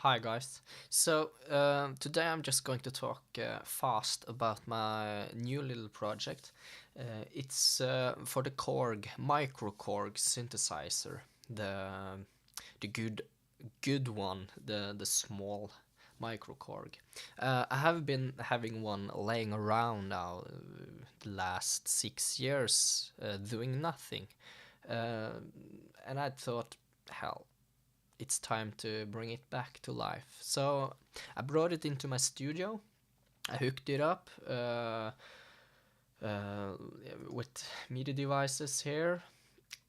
Hi guys. Today I'm just going to talk fast about my new little project. It's for the Korg Microkorg synthesizer, the good one, the small Microkorg. I have been having one laying around now the last 6 years, doing nothing, and I thought, hell, it's time to bring it back to life. So I brought it into my studio. I hooked it up uh, with MIDI devices here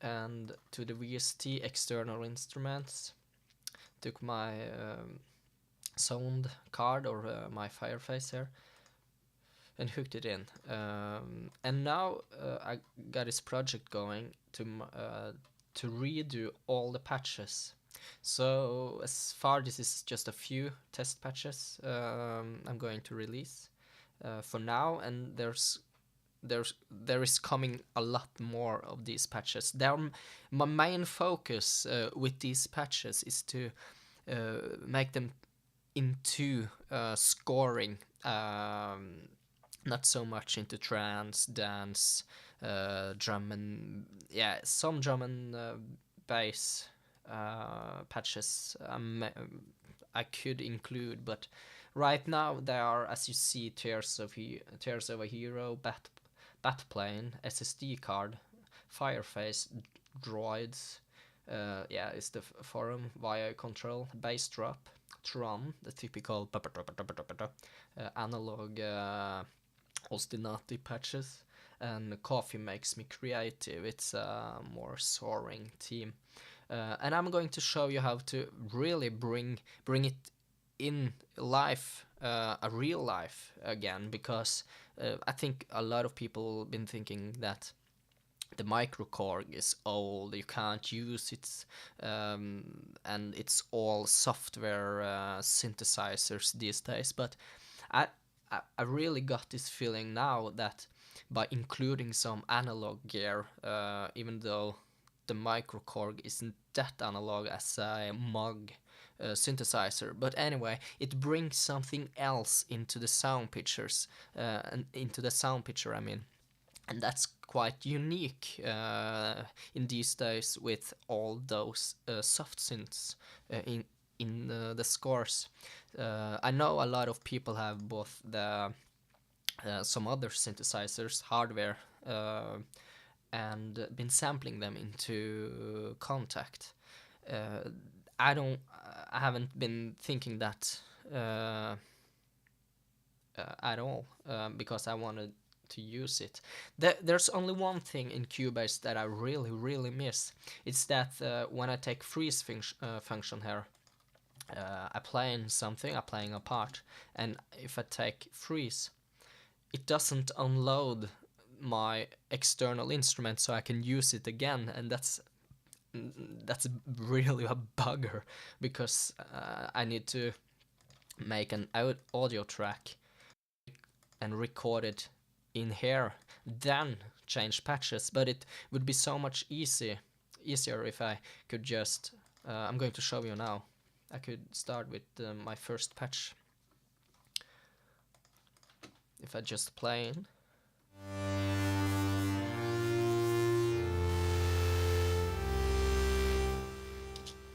and to the VSTi external instruments. Took my sound card or my Fireface here and hooked it in. And now I got this project going to redo all the patches. So as far this is just a few test patches I'm going to release for now, and there is coming a lot more of these patches. My main focus with these patches is to make them into scoring, not so much into trance, dance, drum and some drum and bass patches I could include, but right now they are, as you see, Tears of a Hero, Batplane, SSD card, Fireface, Droids. It's the forum via control, bass drop, Tron, the typical analog ostinati patches, and Coffee Makes Me Creative. It's a more soaring theme. And I'm going to show you how to really bring it in life, a real life again, because I think a lot of people been thinking that the Microkorg is old, you can't use it, and it's all software synthesizers these days. But I, I really got this feeling now that by including some analog gear, even though the Microkorg isn't that analog as a Moog synthesizer, but anyway, it brings something else into the sound pictures, and into the sound picture, I mean. And that's quite unique in these days with all those soft synths in the scores. I know a lot of people have both the some other synthesizers hardware and been sampling them into Contact. Uh, I haven't been thinking that at all, because I wanted to use it. There's only one thing in Cubase that I really miss. It's that when I take freeze function here, I play in something, I'm playing a part, and if I take freeze, it doesn't unload my external instrument so I can use it again, and that's really a bugger, because I need to make an audio track and record it in here, then change patches. But it would be so much easier if I could just I'm going to show you now. I could start with my first patch. If I just play in,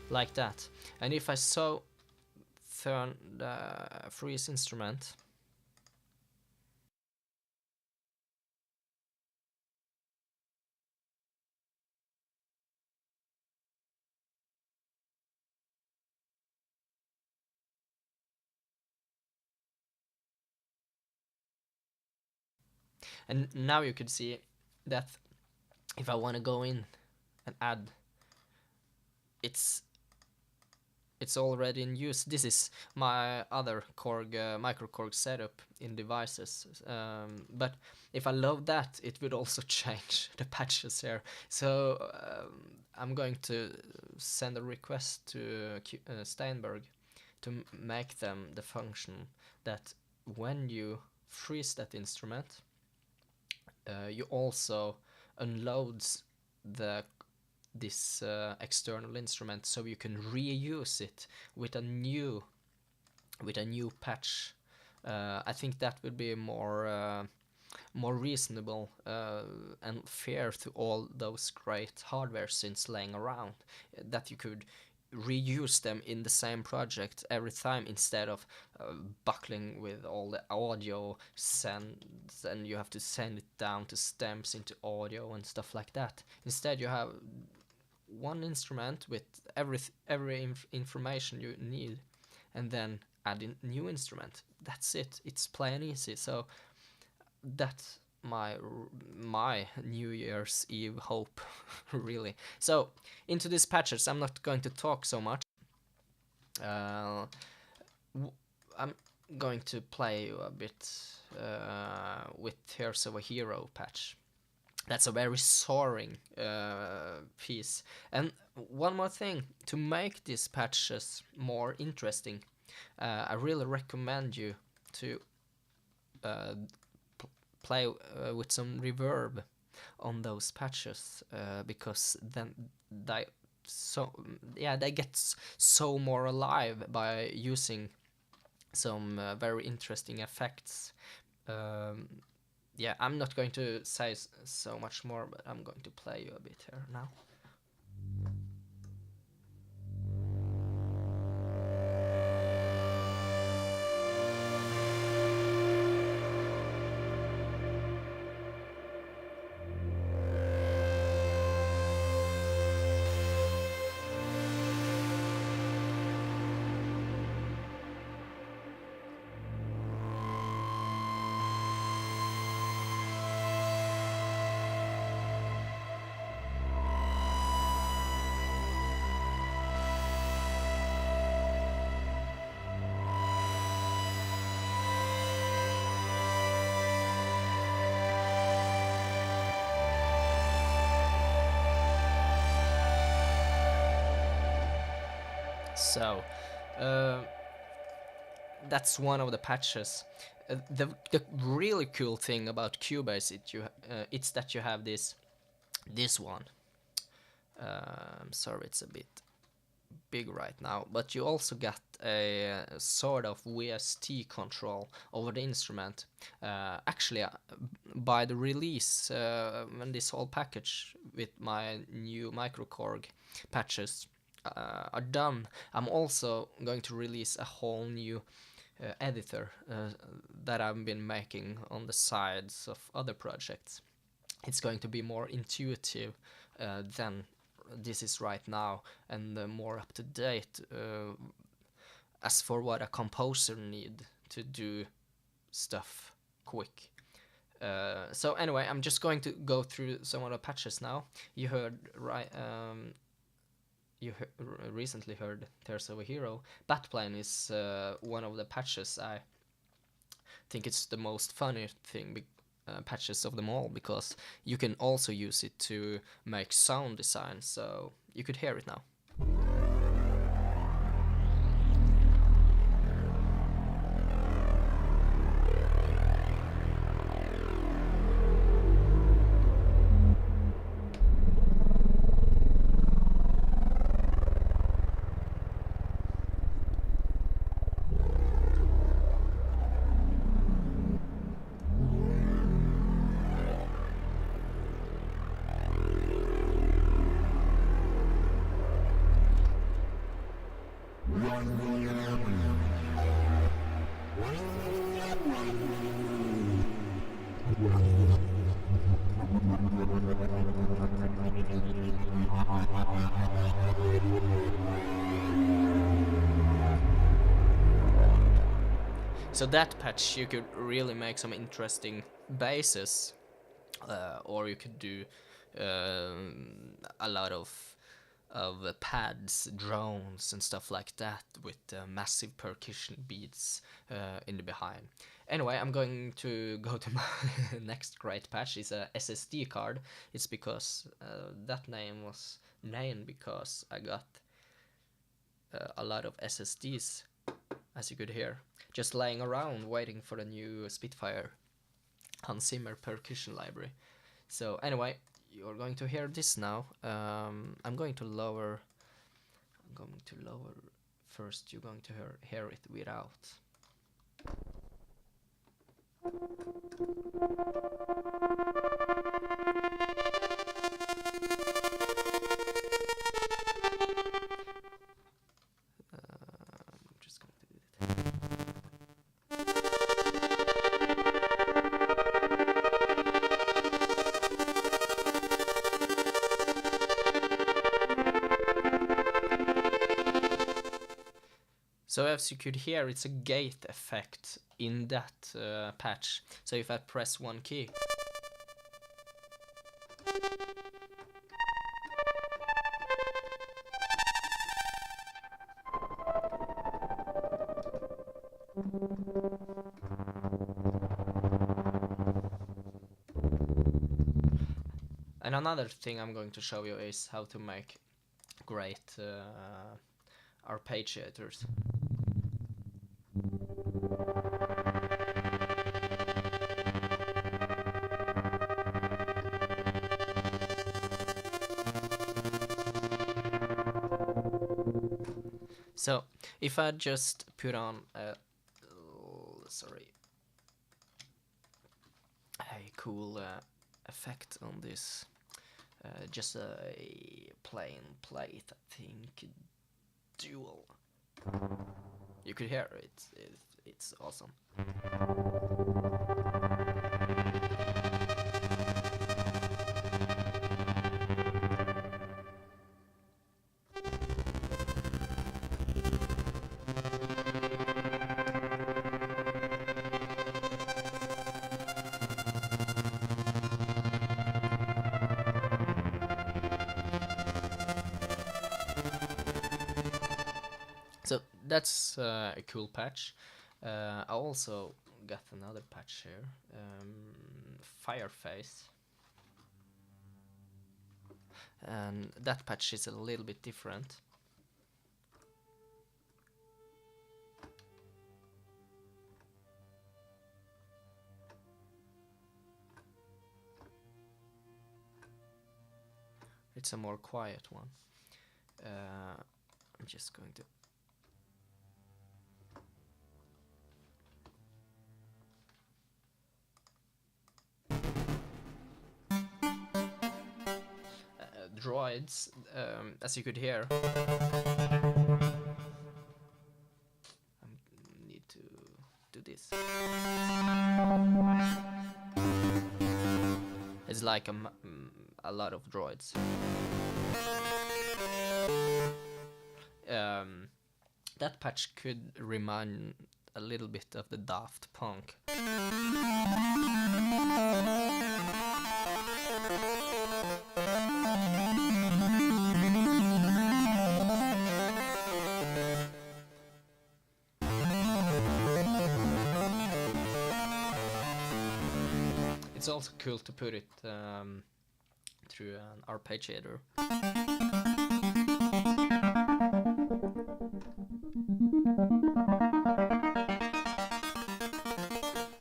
like that, and if I turn the freeze instrument, and now you could see that if I want to go in and add, it's already in use. This is my other Korg Microkorg setup in devices. But if I load that, it would also change the patches here. So I'm going to send a request to Steinberg to make them the function that when you freeze that instrument, you also unloads the this external instrument so you can reuse it with a new patch. I think that would be more reasonable and fair to all those great hardware synths laying around, that you could reuse them in the same project every time instead of buckling with all the audio sends and you have to send it down to stems into audio and stuff like that. Instead you have one instrument with every information you need, and then add in new instrument. That's it. It's plain easy. So that's my New Year's Eve hope, really. So into these patches, I'm not going to talk so much. I'm going to play you a bit with Tears of a Hero patch. That's a very soaring piece. And one more thing, to make these patches more interesting, I really recommend you to play with some reverb on those patches, because then they get so more alive by using some very interesting effects. I'm not going to say so much more, but I'm going to play you a bit here now. So, that's one of the patches. The really cool thing about Cubase it's that you have this one. I'm sorry, it's a bit big right now, but you also got a sort of VSTi control over the instrument. Actually, by the release, when this whole package with my new Microkorg patches are done, I'm also going to release a whole new editor that I've been making on the sides of other projects. It's going to be more intuitive than this is right now, and more up to date as for what a composer need to do stuff quick. So anyway, I'm just going to go through some of the patches now. You heard recently heard Tears of a Hero. Batplane is one of the patches. I think it's the most funny thing patches of them all, because you can also use it to make sound design, so you could hear it now. So that patch, you could really make some interesting basses, or you could do a lot of pads, drones and stuff like that with massive percussion beats in the behind. Anyway, I'm going to go to my next great patch. It's a SSD card. It's because that name was named because I got a lot of SSDs, as you could hear, just laying around waiting for the new Spitfire Hans Zimmer percussion library. So anyway, you're going to hear this now. I'm going to lower. I'm going to lower. First, you're going to hear it without. I'm just going to do it. So as you could hear, it's a gate effect in that patch. So if I press one key, and another thing I'm going to show you is how to make great arpeggiators. So if I just put on a cool effect on this, just a plain plate, I think, dual. You could hear it. It's awesome. So that's a cool patch. I also got another patch here, Fireface, and that patch is a little bit different. It's a more quiet one. I'm just going to droids, as you could hear. I need to do this. It's like a lot of droids. That patch could remind a little bit of the Daft Punk. It's also cool to put it through an arpeggiator.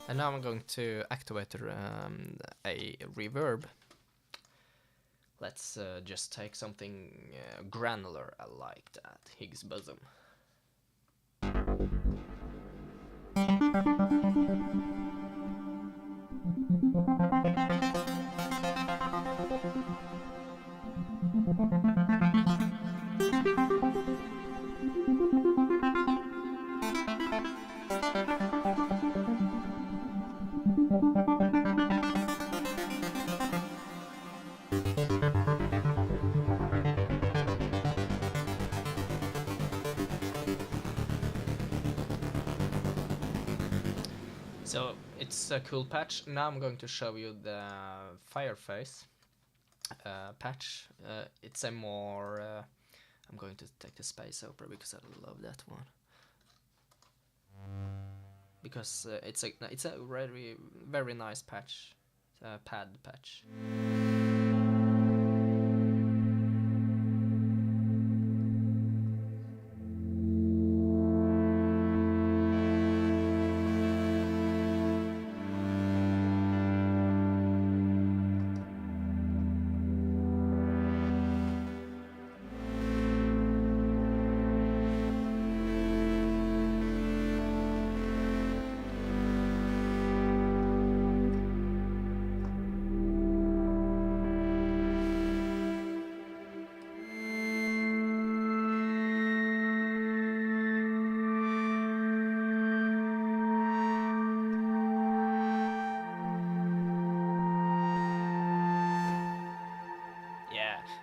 And now I'm going to activate a reverb. Let's just take something granular. I like that. Higgs boson. So it's a cool patch. Now I'm going to show you the Fireface patch. It's a more I'm going to take the Space Opera because I love that one. Because it's a very nice patch, pad patch.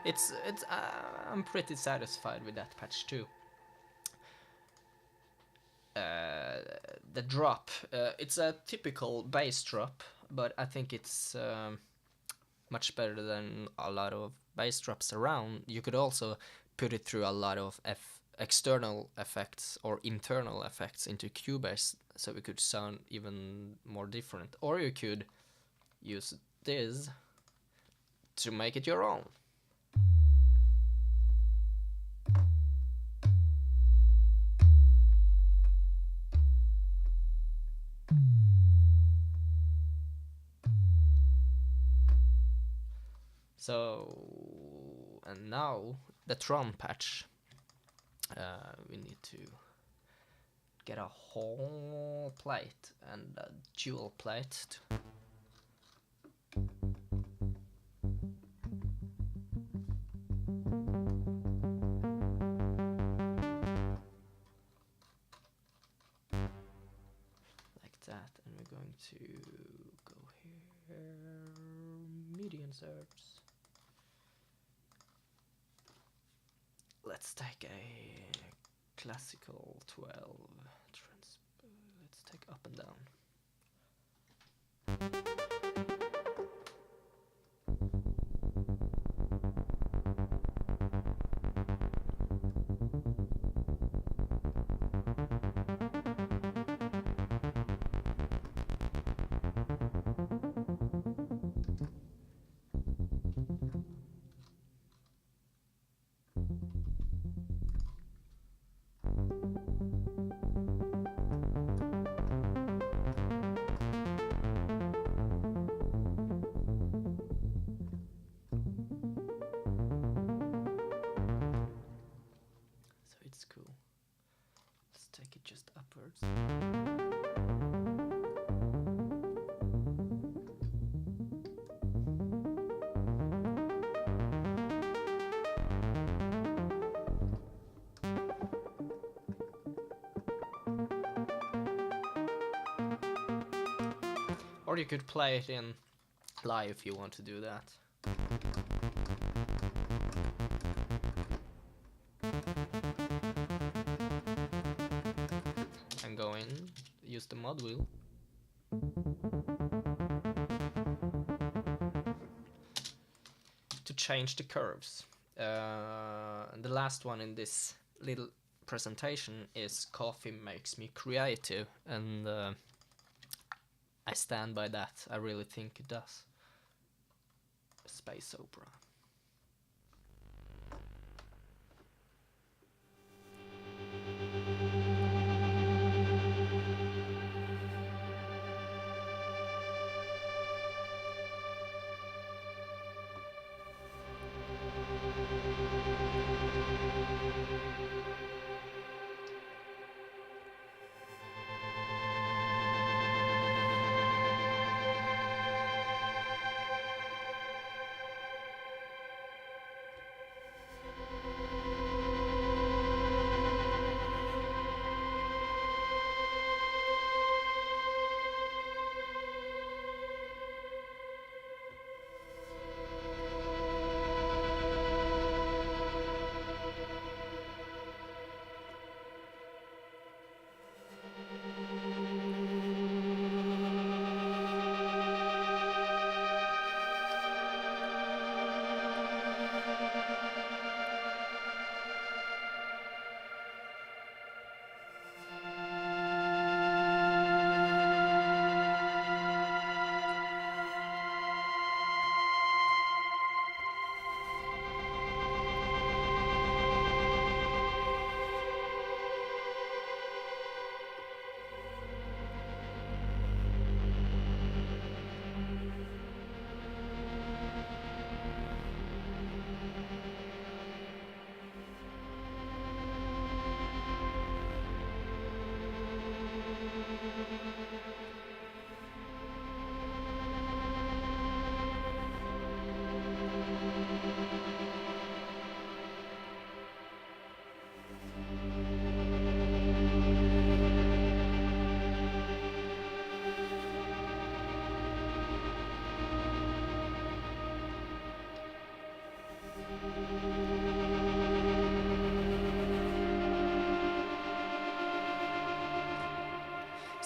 it's I'm pretty satisfied with that patch too. The drop, it's a typical bass drop, but I think it's much better than a lot of bass drops around. You could also put it through a lot of external effects or internal effects into Cubase, so it could sound even more different. Or you could use this to make it your own. So, and now the drum patch. We need to get a whole plate and a dual plate. Like that, and we're going to go here, MIDI inserts. Let's take a classical 12 let's take up and down. So it's cool. Let's take it just upwards. Or you could play it in live if you want to do that. And go in, use the mod wheel. To change the curves. And the last one in this little presentation is "Coffee makes me creative," and I stand by that. I really think it does. Space opera.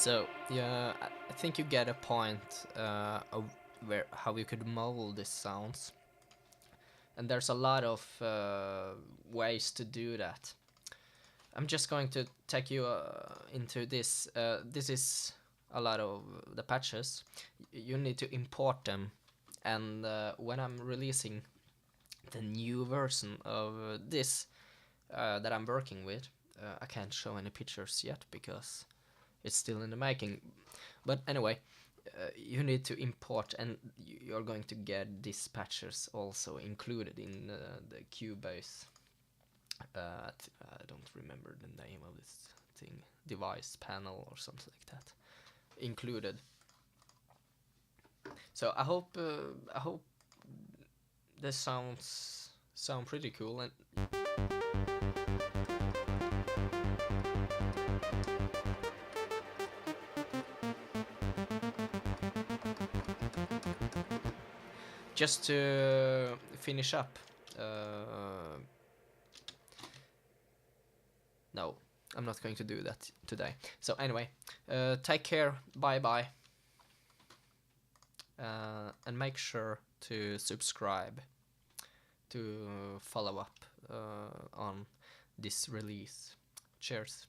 So yeah, I think you get a point of where how you could mold these sounds, and there's a lot of ways to do that. I'm just going to take you into this. This is a lot of the patches. You need to import them, and when I'm releasing the new version of this that I'm working with, I can't show any pictures yet because it's still in the making. But anyway, you need to import, and you're going to get these patches also included in the Cubase. I don't remember the name of this thing, device panel or something like that, included. So I hope this sound pretty cool. And just to finish up, no, I'm not going to do that today. So anyway, take care, bye bye, and make sure to subscribe to follow up on this release. Cheers.